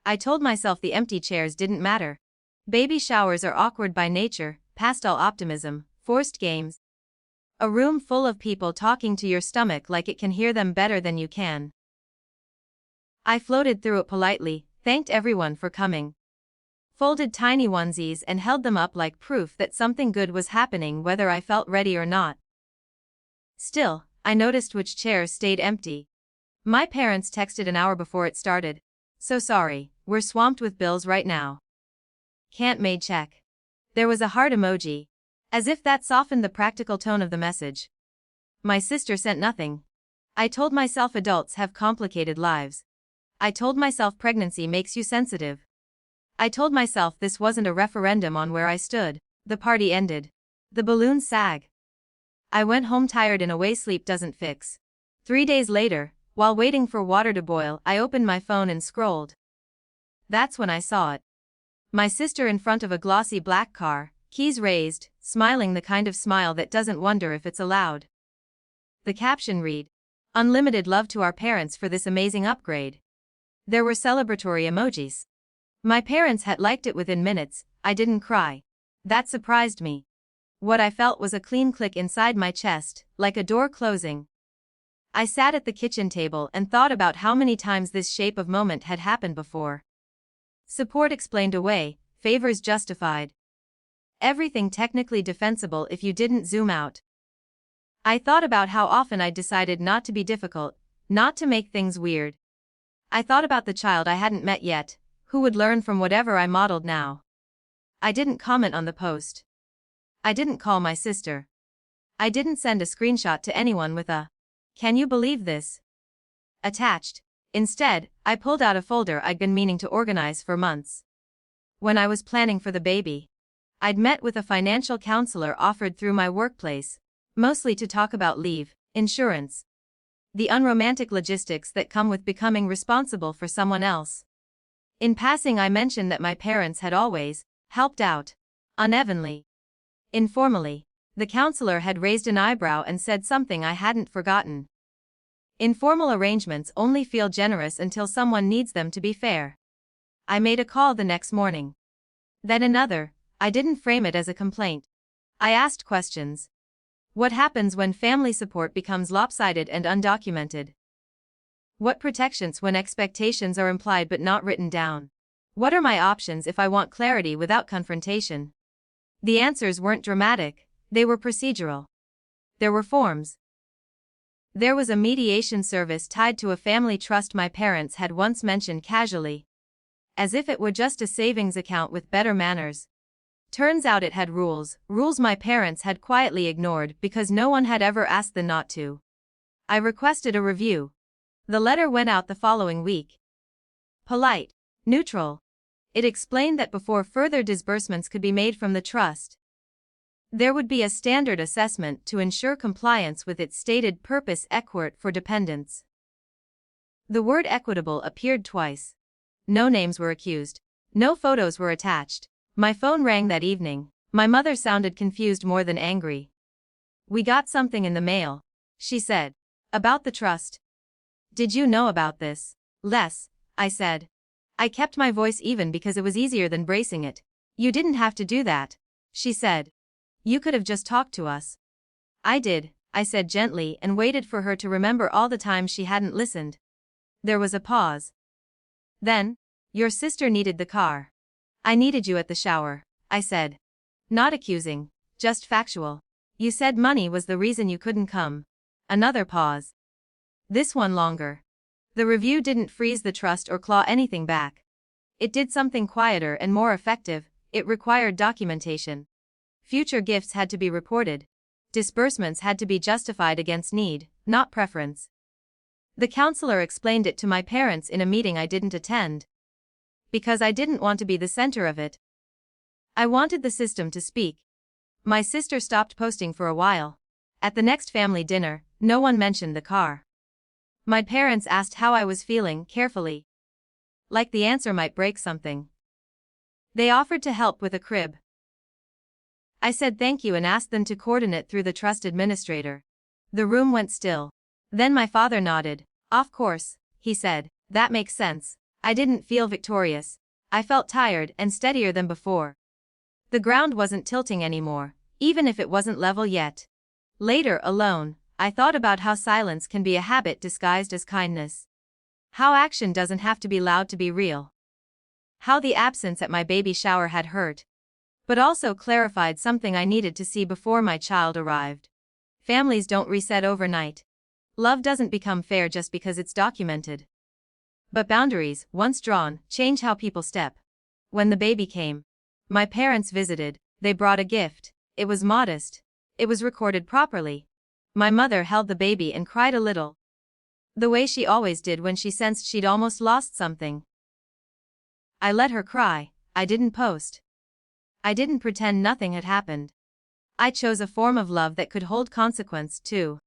I told myself the empty chairs didn't matter. Baby showers are awkward by nature, past all optimism, forced games. A room full of people talking to your stomach like it can hear them better than you can. I floated through it politely, thanked everyone for coming. Folded tiny onesies and held them up like proof that something good was happening whether I felt ready or not. Still, I noticed which chairs stayed empty. My parents texted an hour before it started. So sorry, we're swamped with bills right now. Can't made check. There was a heart emoji. As if that softened the practical tone of the message. My sister sent nothing. I told myself adults have complicated lives. I told myself pregnancy makes you sensitive. I told myself this wasn't a referendum on where I stood. The party ended. The balloons sag. I went home tired in a way sleep doesn't fix. 3 days later, while waiting for water to boil, I opened my phone and scrolled. That's when I saw it. My sister in front of a glossy black car, keys raised, smiling the kind of smile that doesn't wonder if it's allowed. The caption read, "Unlimited love to our parents for this amazing upgrade." There were celebratory emojis. My parents had liked it within minutes. I didn't cry. That surprised me. What I felt was a clean click inside my chest, like a door closing. I sat at the kitchen table and thought about how many times this shape of moment had happened before. Support explained away, favors justified. Everything technically defensible if you didn't zoom out. I thought about how often I'd decided not to be difficult, not to make things weird. I thought about the child I hadn't met yet, who would learn from whatever I modeled now. I didn't comment on the post. I didn't call my sister. I didn't send a screenshot to anyone with a, "Can you believe this?" attached. Instead, I pulled out a folder I'd been meaning to organize for months. When I was planning for the baby, I'd met with a financial counselor offered through my workplace, mostly to talk about leave, insurance, the unromantic logistics that come with becoming responsible for someone else. In passing, I mentioned that my parents had always helped out, unevenly. Informally, the counselor had raised an eyebrow and said something I hadn't forgotten. Informal arrangements only feel generous until someone needs them to be fair. I made a call the next morning. Then another. I didn't frame it as a complaint. I asked questions. What happens when family support becomes lopsided and undocumented? What protections when expectations are implied but not written down? What are my options if I want clarity without confrontation? The answers weren't dramatic, they were procedural. There were forms. There was a mediation service tied to a family trust my parents had once mentioned casually. As if it were just a savings account with better manners. Turns out it had rules my parents had quietly ignored because no one had ever asked them not to. I requested a review. The letter went out the following week. Polite, neutral. It explained that before further disbursements could be made from the trust, there would be a standard assessment to ensure compliance with its stated purpose: equite for dependents. The word equitable appeared twice. No names were accused. No photos were attached. My phone rang that evening. My mother sounded confused more than angry. "We got something in the mail," she said. "About the trust." "Did you know about this?" "Les," I said. I kept my voice even because it was easier than bracing it. "You didn't have to do that," she said. "You could have just talked to us." "I did," I said gently and waited for her to remember all the times she hadn't listened. There was a pause. Then, "Your sister needed the car." "I needed you at the shower," I said. Not accusing, just factual. "You said money was the reason you couldn't come." Another pause. This one longer. The review didn't freeze the trust or claw anything back. It did something quieter and more effective. It required documentation. Future gifts had to be reported. Disbursements had to be justified against need, not preference. The counselor explained it to my parents in a meeting I didn't attend. Because I didn't want to be the center of it. I wanted the system to speak. My sister stopped posting for a while. At the next family dinner, no one mentioned the car. My parents asked how I was feeling, carefully. Like the answer might break something. They offered to help with a crib. I said thank you and asked them to coordinate through the trust administrator. The room went still. Then my father nodded. "Of course," he said. "That makes sense." I didn't feel victorious. I felt tired and steadier than before. The ground wasn't tilting anymore, even if it wasn't level yet. Later, alone, I thought about how silence can be a habit disguised as kindness. How action doesn't have to be loud to be real. How the absence at my baby shower had hurt, but also clarified something I needed to see before my child arrived. Families don't reset overnight. Love doesn't become fair just because it's documented. But boundaries, once drawn, change how people step. When the baby came, my parents visited. They brought a gift. It was modest. It was recorded properly. My mother held the baby and cried a little. The way she always did when she sensed she'd almost lost something. I let her cry. I didn't post. I didn't pretend nothing had happened. I chose a form of love that could hold consequence, too.